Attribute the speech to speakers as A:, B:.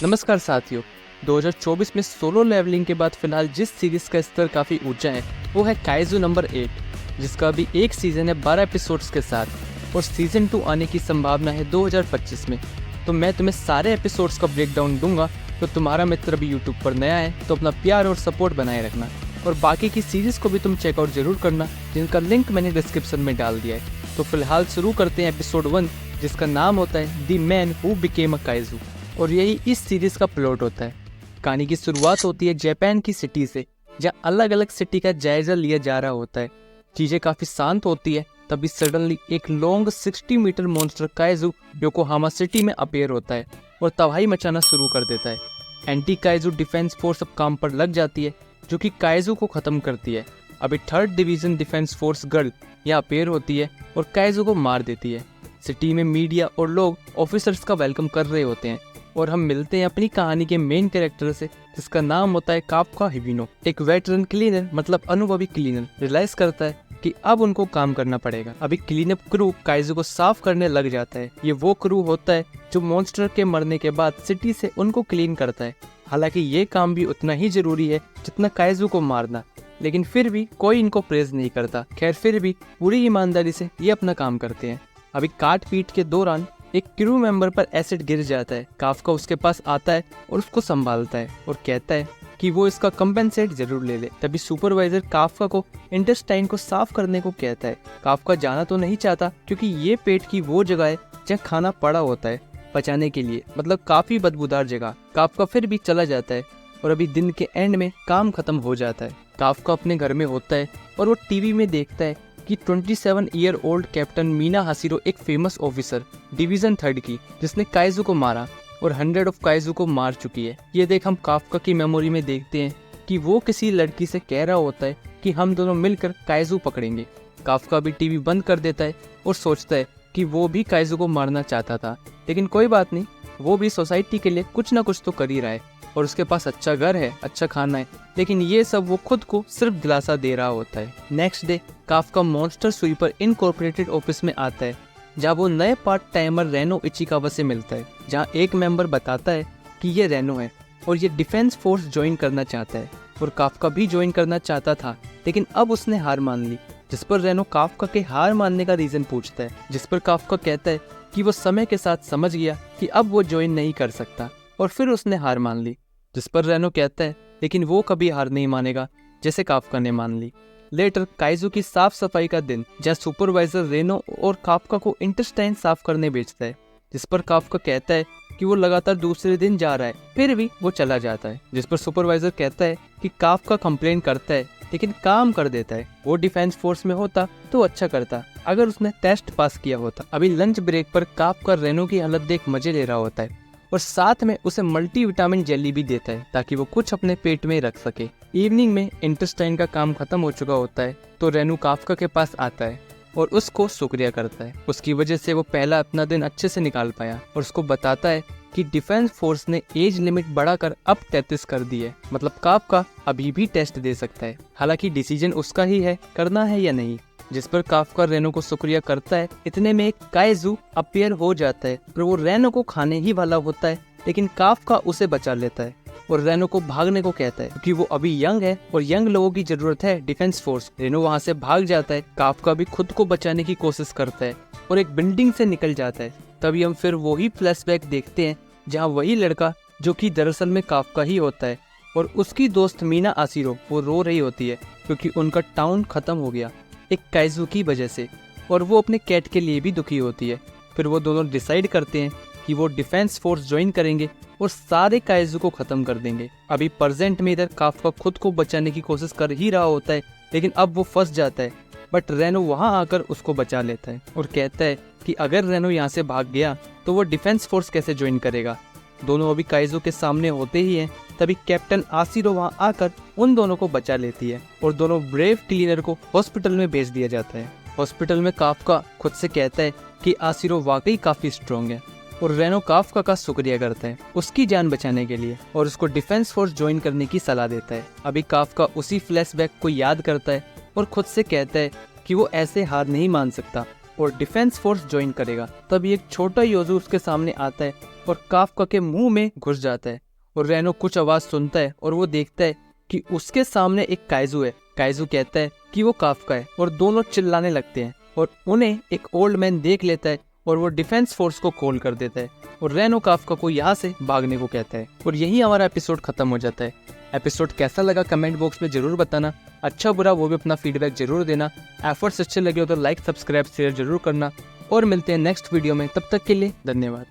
A: नमस्कार साथियों। 2024 में सोलो लेवलिंग के बाद फिलहाल जिस सीरीज का स्तर काफ़ी ऊंचा है वो है काइजू नंबर 8, जिसका अभी एक सीज़न है 12 एपिसोड्स के साथ और सीज़न 2 आने की संभावना है 2025 में। तो मैं तुम्हें सारे एपिसोड्स का ब्रेकडाउन दूंगा। तो तुम्हारा मित्र अभी यूट्यूब पर नया है तो अपना प्यार और सपोर्ट बनाए रखना और बाकी की सीरीज़ को भी तुम चेकआउट जरूर करना, जिनका लिंक मैंने डिस्क्रिप्शन में डाल दिया है। तो फिलहाल शुरू करते हैं एपिसोड 1, जिसका नाम होता है the man who became a kaiju, और यही इस सीरीज का प्लॉट होता है। कहानी की शुरुआत होती है जापान की सिटी से, जहाँ अलग अलग सिटी का जायजा लिया जा रहा होता है। चीजें काफी शांत होती है, तभी सडनली एक long 60 metre monster kaiju Yokohama city में अपीयर होता है और तबाही मचाना शुरू कर देता है। एंटी काइजू डिफेंस फोर्स अब काम पर लग जाती है, जो कि काइजू को खत्म करती है। अभी 3rd division defence force girl यहाँ अपीयर होती है और काइजू को मार देती है। सिटी में मीडिया और लोग ऑफिसर्स का वेलकम कर रहे होते हैं और हम मिलते हैं अपनी कहानी के मेन कैरेक्टर से, जिसका नाम होता है काफका हिबिनो। एक वेटरन क्लीनर मतलब अनुभवी क्लीनर रियलाइज करता है कि अब उनको काम करना पड़ेगा। अभी क्लीनअप क्रू काइजू को साफ करने लग जाता है। ये वो क्रू होता है जो मॉन्स्टर के मरने के बाद सिटी से उनको क्लीन करता है। हालांकि ये काम भी उतना ही जरूरी है जितना काइजू को मारना, लेकिन फिर भी कोई इनको प्रेज नहीं करता। खैर फिर भी पूरी ईमानदारी से ये अपना काम करते हैं। अभी काट पीट के दौरान एक क्रू मेंबर पर एसिड गिर जाता है। काफका उसके पास आता है और उसको संभालता है और कहता है कि वो इसका कंपेंसेट जरूर ले ले। तभी सुपरवाइजर काफका को इंटेस्टाइन को साफ करने को कहता है। काफका जाना तो नहीं चाहता क्योंकि ये पेट की वो जगह है जहाँ खाना पड़ा होता है पचाने के लिए, मतलब काफी बदबूदार जगह। काफका फिर भी चला जाता है और अभी दिन के एंड में काम खत्म हो जाता है। काफका अपने घर में होता है और वो टीवी में देखता है कि 27 ईयर ओल्ड कैप्टन मीना हाशिरो एक फेमस ऑफिसर डिवीजन 3rd की, जिसने काइजू को मारा और 100 ऑफ काइजू को मार चुकी है। ये देख हम काफका की मेमोरी में देखते हैं कि वो किसी लड़की से कह रहा होता है कि हम दोनों मिलकर काइजू पकड़ेंगे। काफका भी टीवी बंद कर देता है और सोचता है कि वो भी काइजू को मारना चाहता था, लेकिन कोई बात नहीं, वो भी सोसाइटी के लिए कुछ ना कुछ तो कर ही रहा है और उसके पास अच्छा घर है, अच्छा खाना है, लेकिन ये सब वो खुद को सिर्फ दिलासा दे रहा होता है। Next day Kafka monster sweeper incorporated office में आता है, जहाँ वो नए पार्ट टाइमर रेनो इचिकावा से मिलता है। जहाँ एक मेंबर बताता है कि ये रेनो है और ये डिफेंस फोर्स ज्वाइन करना चाहता है और काफका भी ज्वाइन करना चाहता था, लेकिन अब उसने हार मान ली। जिस पर रेनो काफका के हार मानने का रीजन पूछता है, जिस पर काफका कहता है कि वो समय के साथ समझ गया कि अब वो ज्वाइन नहीं कर सकता और फिर उसने हार मान ली। जिस पर रेनो कहता है लेकिन वो कभी हार नहीं मानेगा, जैसे काफका ने मान ली। लेटर काइजू की साफ सफाई का दिन, जहाँ सुपरवाइजर रेनो और काफका को इंटेस्टाइन साफ करने भेजता है। जिस पर काफका कहता है कि वो लगातार दूसरे दिन जा रहा है, फिर भी वो चला जाता है। जिस पर सुपरवाइजर कहता है कि काफका कंप्लेन करता है लेकिन काम कर देता है। वो डिफेंस फोर्स में होता तो अच्छा करता अगर उसने टेस्ट पास किया होता। अभी लंच ब्रेक पर काफका रेनो की हालत देख मजे ले रहा होता है और साथ में उसे मल्टीविटामिन जेली भी देता है ताकि वो कुछ अपने पेट में रख सके। इवनिंग में इंटेस्टाइन का काम खत्म हो चुका होता है तो रेनू काफका के पास आता है और उसको शुक्रिया करता है। उसकी वजह से वो पहला अपना दिन अच्छे से निकाल पाया और उसको बताता है कि डिफेंस फोर्स ने एज लिमिट बढ़ाकर अब 33 कर दी है, मतलब काफका अभी भी टेस्ट दे सकता है। हालांकि डिसीजन उसका ही है करना है या नहीं। जिस पर काफका रेनो को शुक्रिया करता है। इतने में एक काइजू अपीयर हो जाता है और वो रेनो को खाने ही वाला होता है, लेकिन काफका उसे बचा लेता है और रेनो को भागने को कहता है क्योंकि वो अभी यंग है और यंग लोगों की जरूरत है डिफेंस फोर्स। रेनो वहाँ से भाग जाता है। काफका भी खुद को बचाने की कोशिश करता है और एक बिल्डिंग से निकल जाता है। तभी हम फिर वही फ्लैशबैक देखते हैं जहाँ वही लड़का, जो कि दरअसल में काफका ही होता है, और उसकी दोस्त मीना आशिरो वो रो रही होती है क्योंकि उनका टाउन खत्म हो गया एक काइजू की वजह से, और वो अपने कैट के लिए भी दुखी होती है। फिर वो दोनों डिसाइड करते हैं कि वो डिफेंस फोर्स ज्वाइन करेंगे और सारे काइजू को खत्म कर देंगे। अभी प्रेजेंट में इधर काफका खुद को बचाने की कोशिश कर ही रहा होता है, लेकिन अब वो फंस जाता है, बट रेनो वहां आकर उसको बचा लेता है और कहता है कि अगर रेनो यहाँ से भाग गया तो वो डिफेंस फोर्स कैसे ज्वाइन करेगा। दोनों अभी काइजू के सामने होते ही हैं, तभी कैप्टन आशिरो वहां आकर उन दोनों को बचा लेती है और दोनों ब्रेव क्लीनर को हॉस्पिटल में भेज दिया जाता है। हॉस्पिटल में काफका खुद से कहता है कि आशिरो वाकई काफी स्ट्रॉन्ग है और रेनो काफका का शुक्रिया करता है उसकी जान बचाने के लिए और उसको डिफेंस फोर्स ज्वाइन करने की सलाह देता है। अभी काफका उसी फ्लैशबैक को याद करता है और खुद से कहता है कि वो ऐसे हार नहीं मान सकता और डिफेंस फोर्स ज्वाइन करेगा। तभी एक छोटा योजू उसके सामने आता है और काफका के मुंह में घुस जाता है और रेनो कुछ आवाज सुनता है और वो देखता है कि उसके सामने एक काइजू है। काइजू कहता है कि वो काफका है और दोनों चिल्लाने लगते हैं और उन्हें एक ओल्ड मैन देख लेता है और वो डिफेंस फोर्स को कॉल कर देता है और रेनो काफका को यहाँ से भागने को कहता है और यही हमारा एपिसोड खत्म हो जाता है। एपिसोड कैसा लगा कमेंट बॉक्स में जरूर बताना, अच्छा बुरा वो भी अपना फीडबैक जरूर देना। एफर्ट्स अच्छे लगे हो तो लाइक सब्सक्राइब शेयर जरूर करना और मिलते हैं नेक्स्ट वीडियो में। तब तक के लिए धन्यवाद।